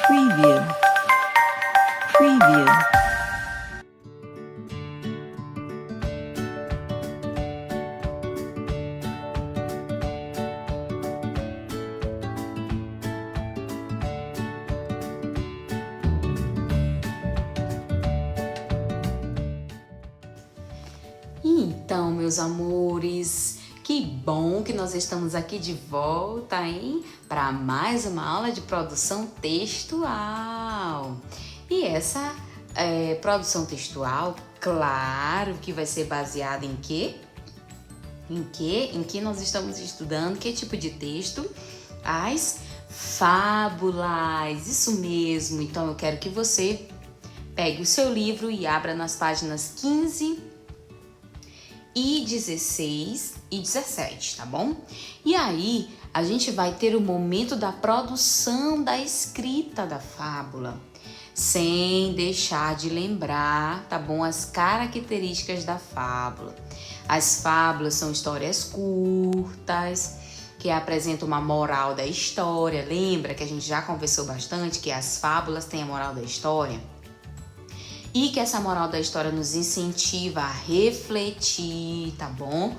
Preview. Preview. Então, meus amores, que bom que nós estamos aqui de volta, hein? Para mais uma aula de produção textual. E essa produção textual, claro que vai ser baseada em quê? Em que nós estamos estudando? Que tipo de texto? As fábulas, isso mesmo. Então, eu quero que você pegue o seu livro e abra nas páginas 15 e 16 e 17, tá bom? E aí, a gente vai ter o momento da produção da escrita da fábula, sem deixar de lembrar, tá bom? As características da fábula. As fábulas são histórias curtas, que apresentam uma moral da história. Lembra que a gente já conversou bastante que as fábulas têm a moral da história? E que essa moral da história nos incentiva a refletir, tá bom?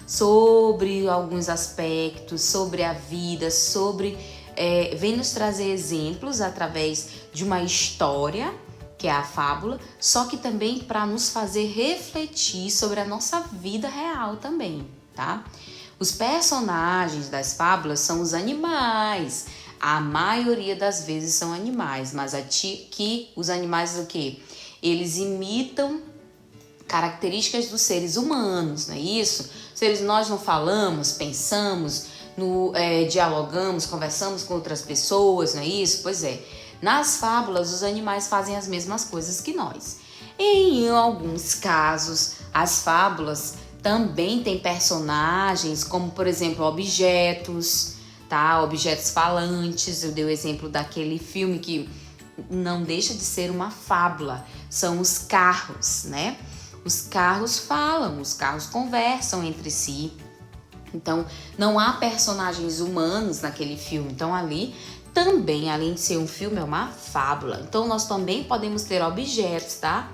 Sobre alguns aspectos, sobre a vida, vem nos trazer exemplos através de uma história, que é a fábula, só que também para nos fazer refletir sobre a nossa vida real também, tá? Os personagens das fábulas são os animais. A maioria das vezes são animais, mas aqui os animais o quê? Eles imitam características dos seres humanos, não é isso? Nós não falamos, pensamos, dialogamos, conversamos com outras pessoas, não é isso? Pois é, nas fábulas os animais fazem as mesmas coisas que nós. Em alguns casos, as fábulas também têm personagens, como por exemplo objetos, tá? Objetos falantes. Eu dei o exemplo daquele filme que não deixa de ser uma fábula, são os carros, né? Os carros falam, os carros conversam entre si. Então, não há personagens humanos naquele filme. Então, ali também, além de ser um filme, é uma fábula. Então, nós também podemos ter objetos, tá?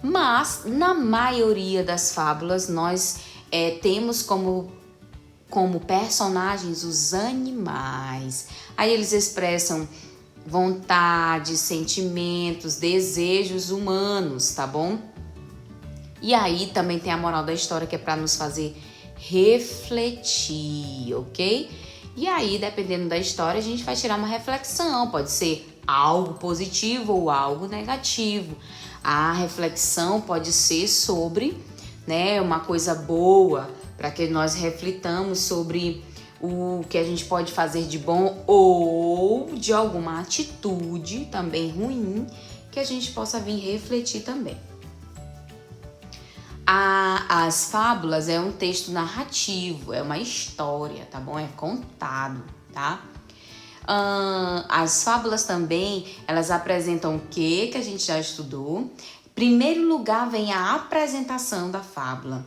Mas, na maioria das fábulas, nós temos como personagens os animais. Aí eles expressam vontades, sentimentos, desejos humanos, tá bom? E aí também tem a moral da história, que é para nos fazer refletir, ok? E aí, dependendo da história, a gente vai tirar uma reflexão, pode ser algo positivo ou algo negativo. A reflexão pode ser sobre, né, uma coisa boa, para que nós reflitamos sobre o que a gente pode fazer de bom ou de alguma atitude também ruim que a gente possa vir refletir também. As fábulas é um texto narrativo, é uma história, tá bom? É contado, tá? As fábulas também, elas apresentam o que a gente já estudou. Em primeiro lugar vem a apresentação da fábula.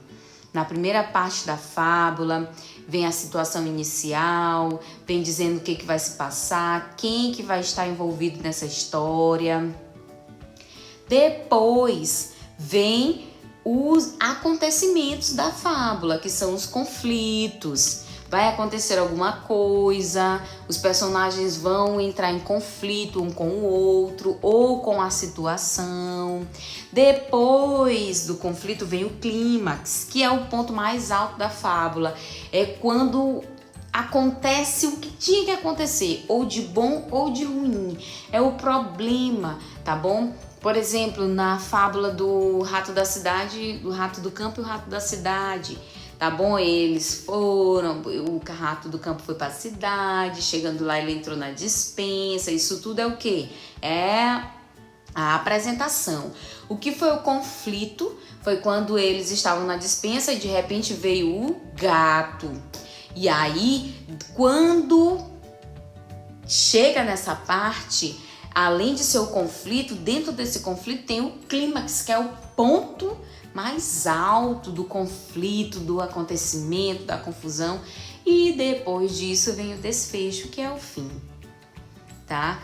Na primeira parte da fábula, vem a situação inicial, vem dizendo o que vai se passar, quem que vai estar envolvido nessa história. Depois, vem os acontecimentos da fábula, que são os conflitos. Vai acontecer alguma coisa, os personagens vão entrar em conflito um com o outro ou com a situação. Depois do conflito vem o clímax, que é o ponto mais alto da fábula. É quando acontece o que tinha que acontecer, ou de bom ou de ruim. É o problema, tá bom? Por exemplo, na fábula do rato da cidade, do rato do campo e o rato da cidade. Tá bom? Eles foram, o rato do campo foi para a cidade, chegando lá ele entrou na despensa. Isso tudo é o quê? É a apresentação. O que foi o conflito? Foi quando eles estavam na despensa e de repente veio o gato. E aí, quando chega nessa parte, além de ser o conflito, dentro desse conflito tem o clímax, que é o ponto mais alto do conflito, do acontecimento, da confusão, e depois disso vem o desfecho, que é o fim, tá?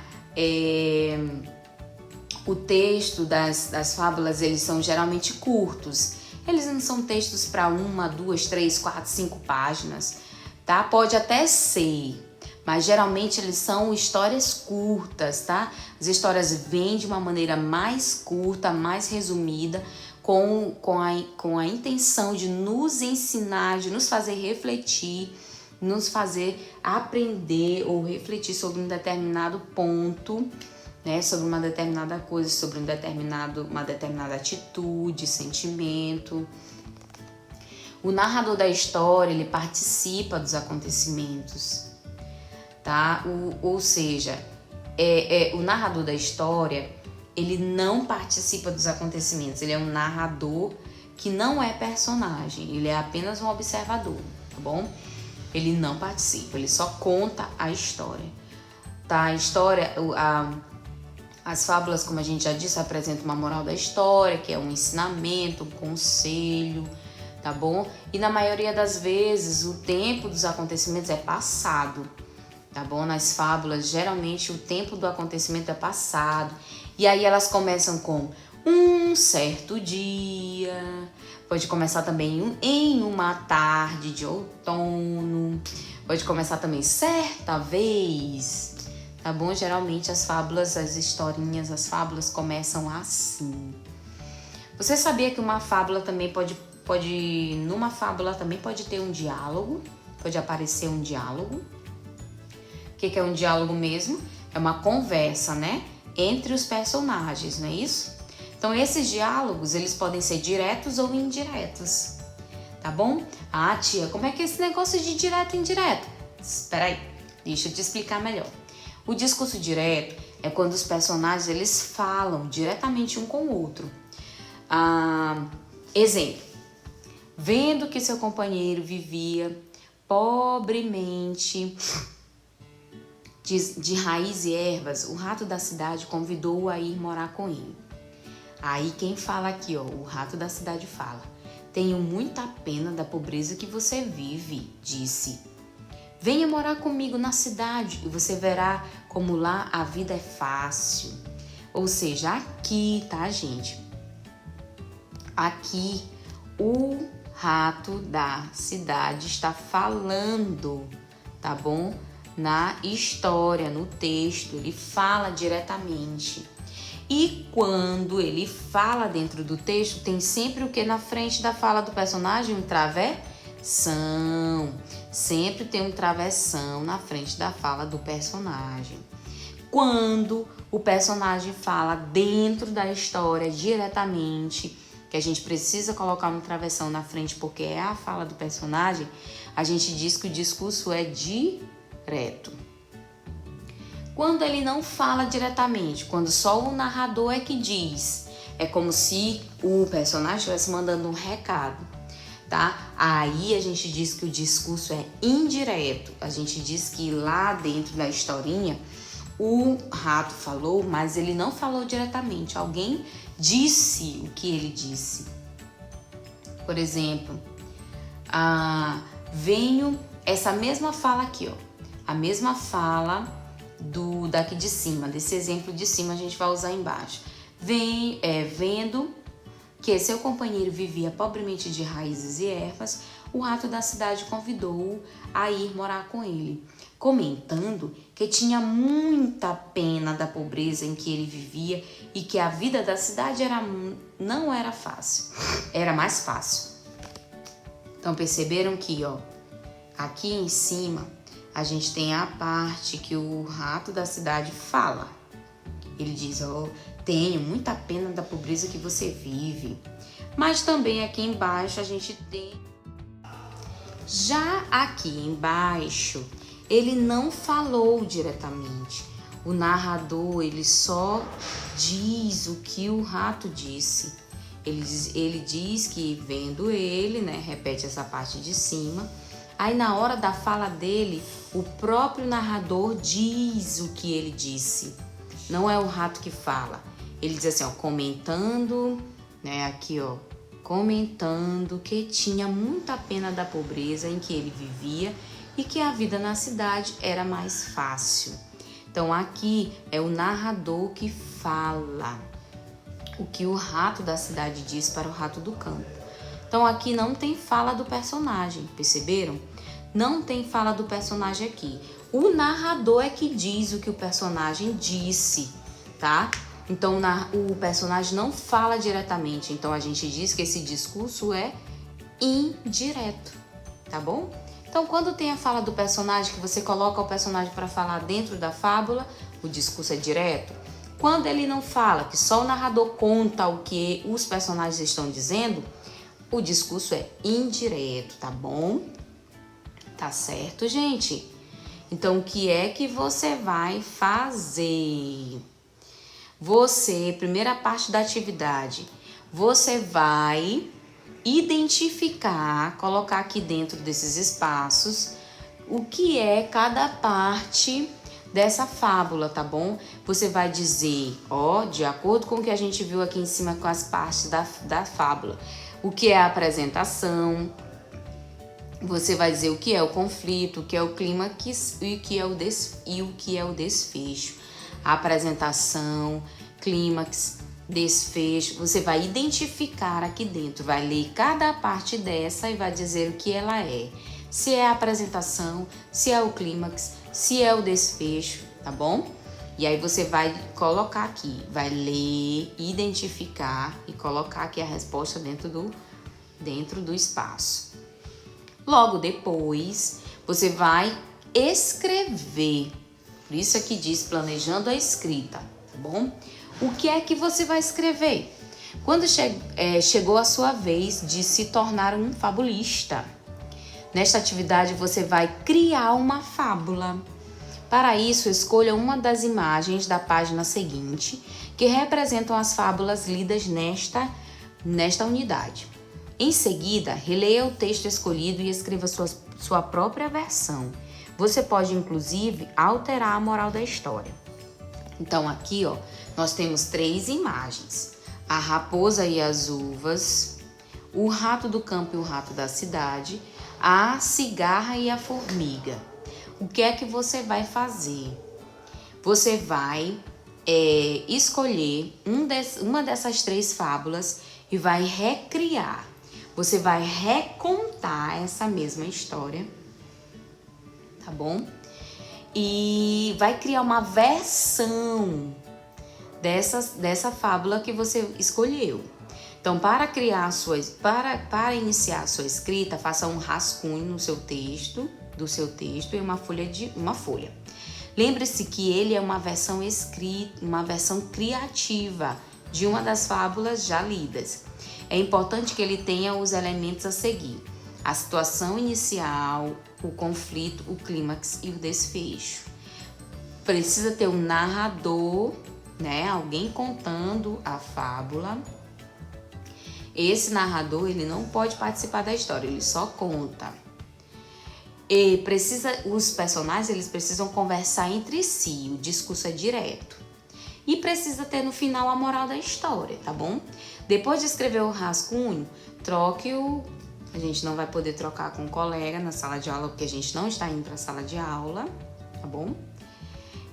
O texto das fábulas, eles são geralmente curtos. Eles não são textos para 1, 2, 3, 4, 5 páginas, tá? Pode até ser, mas geralmente eles são histórias curtas, tá? As histórias vêm de uma maneira mais curta, mais resumida, com a intenção de nos ensinar, de nos fazer refletir, nos fazer aprender ou refletir sobre um determinado ponto, né, sobre uma determinada coisa, sobre uma determinada atitude, sentimento. O narrador da história, ele participa dos acontecimentos, tá? Ou seja, o narrador da história, ele não participa dos acontecimentos, ele é um narrador que não é personagem, ele é apenas um observador, tá bom? Ele não participa, ele só conta a história, tá? A história, as fábulas, como a gente já disse, apresentam uma moral da história, que é um ensinamento, um conselho, tá bom? E na maioria das vezes, o tempo dos acontecimentos é passado, tá bom? Nas fábulas, geralmente, o tempo do acontecimento é passado. E aí elas começam com um certo dia, pode começar também em uma tarde de outono, pode começar também certa vez, tá bom? Geralmente as fábulas, as historinhas, as fábulas começam assim. Você sabia que uma fábula também numa fábula também pode ter um diálogo? Pode aparecer um diálogo. O que é um diálogo mesmo? É uma conversa, né? Entre os personagens, não é isso? Então esses diálogos, eles podem ser diretos ou indiretos, tá bom? Ah, tia, como é que é esse negócio de direto e indireto? Espera aí, deixa eu te explicar melhor. O discurso direto é quando os personagens, eles falam diretamente um com o outro. Exemplo, vendo que seu companheiro vivia pobremente de raiz e ervas, o rato da cidade convidou-o a ir morar com ele. Aí quem fala aqui, ó, o rato da cidade fala: tenho muita pena da pobreza que você vive, disse. Venha morar comigo na cidade e você verá como lá a vida é fácil. Ou seja, aqui, tá, gente? Aqui o rato da cidade está falando, tá bom? Na história, no texto, ele fala diretamente. E quando ele fala dentro do texto, tem sempre o que na frente da fala do personagem? Um travessão. Sempre tem um travessão na frente da fala do personagem. Quando o personagem fala dentro da história diretamente, que a gente precisa colocar um travessão na frente porque é a fala do personagem, a gente diz que o discurso é direto. Quando ele não fala diretamente, quando só o narrador é que diz, é como se o personagem estivesse mandando um recado, tá? Aí a gente diz que o discurso é indireto. A gente diz que lá dentro da historinha, o rato falou, mas ele não falou diretamente. Alguém disse o que ele disse. Por exemplo, essa mesma fala aqui, ó. A mesma fala daqui de cima, desse exemplo de cima, a gente vai usar embaixo. Vendo que seu companheiro vivia pobremente de raízes e ervas, o rato da cidade convidou-o a ir morar com ele, comentando que tinha muita pena da pobreza em que ele vivia e que a vida da cidade não era fácil, era mais fácil. Então perceberam que, ó, aqui em cima a gente tem a parte que o rato da cidade fala. Ele diz, ó, tenho muita pena da pobreza que você vive. Mas também aqui embaixo a gente tem... Já aqui embaixo, ele não falou diretamente. O narrador, ele só diz o que o rato disse. Ele diz que vendo ele, né, repete essa parte de cima. Aí na hora da fala dele, o próprio narrador diz o que ele disse. Não é o rato que fala. Ele diz assim, ó, comentando, né, aqui, ó, comentando que tinha muita pena da pobreza em que ele vivia e que a vida na cidade era mais fácil. Então aqui é o narrador que fala o que o rato da cidade diz para o rato do campo. Então aqui não tem fala do personagem, perceberam? Não tem fala do personagem aqui. O narrador é que diz o que o personagem disse, tá? Então o personagem não fala diretamente. Então a gente diz que esse discurso é indireto, tá bom? Então quando tem a fala do personagem, que você coloca o personagem para falar dentro da fábula, o discurso é direto. Quando ele não fala, que só o narrador conta o que os personagens estão dizendo, o discurso é indireto, tá bom? Tá certo, gente? Então, o que é que você vai fazer? Você, primeira parte da atividade, você vai identificar, colocar aqui dentro desses espaços, o que é cada parte dessa fábula, tá bom? Você vai dizer, ó, de acordo com o que a gente viu aqui em cima com as partes da fábula, o que é a apresentação, você vai dizer o que é o conflito, o que é o clímax e o que é o desfecho. A apresentação, clímax, desfecho, você vai identificar aqui dentro, vai ler cada parte dessa e vai dizer o que ela é. Se é a apresentação, se é o clímax, se é o desfecho, tá bom? E aí você vai colocar aqui, vai ler, identificar e colocar aqui a resposta dentro do espaço. Logo depois, você vai escrever. Por isso aqui diz planejando a escrita, tá bom? O que é que você vai escrever? Quando chegou a sua vez de se tornar um fabulista. Nesta atividade, você vai criar uma fábula. Para isso, escolha uma das imagens da página seguinte que representam as fábulas lidas nesta unidade. Em seguida, releia o texto escolhido e escreva sua própria versão. Você pode, inclusive, alterar a moral da história. Então, aqui, ó, nós temos 3 imagens. A raposa e as uvas, o rato do campo e o rato da cidade, a cigarra e a formiga. O que é que você vai fazer? Você vai escolher uma dessas 3 fábulas e vai recriar. Você vai recontar essa mesma história, tá bom? E vai criar uma versão dessa fábula que você escolheu. Então, para iniciar a sua escrita, faça um rascunho do seu texto e uma folha. Lembre-se que ele é uma versão escrita, uma versão criativa de uma das fábulas já lidas. É importante que ele tenha os elementos a seguir: a situação inicial, o conflito, o clímax e o desfecho. Precisa ter um narrador, né? Alguém contando a fábula. Esse narrador, ele não pode participar da história, ele só conta. E os personagens, eles precisam conversar entre si, o discurso é direto. E precisa ter no final a moral da história, tá bom? Depois de escrever o rascunho, a gente não vai poder trocar com o colega na sala de aula, porque a gente não está indo para a sala de aula, tá bom?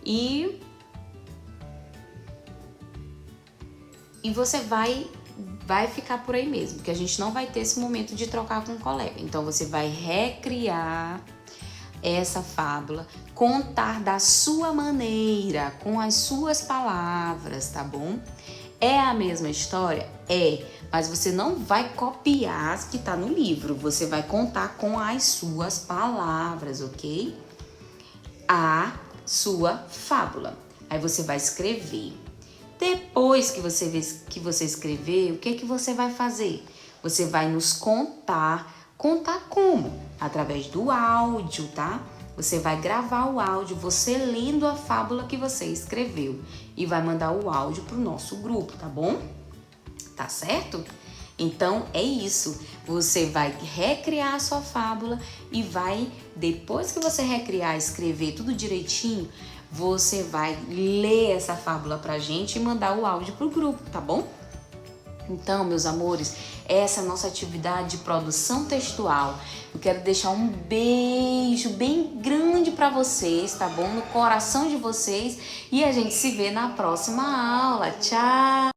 E você vai ficar por aí mesmo, porque a gente não vai ter esse momento de trocar com o colega. Então, você vai recriar essa fábula, contar da sua maneira, com as suas palavras, tá bom? É a mesma história? É, mas você não vai copiar as que tá no livro, você vai contar com as suas palavras, ok? A sua fábula. Aí você vai escrever. Depois que você escrever, o que você vai fazer? Você vai nos contar como? Através do áudio, tá? Você vai gravar o áudio, você lendo a fábula que você escreveu e vai mandar o áudio pro nosso grupo, tá bom? Tá certo? Então é isso. Você vai recriar a sua fábula e depois que você recriar, escrever tudo direitinho, você vai ler essa fábula pra gente e mandar o áudio pro grupo, tá bom? Então, meus amores, essa é a nossa atividade de produção textual. Eu quero deixar um beijo bem grande para vocês, tá bom? No coração de vocês. E a gente se vê na próxima aula. Tchau!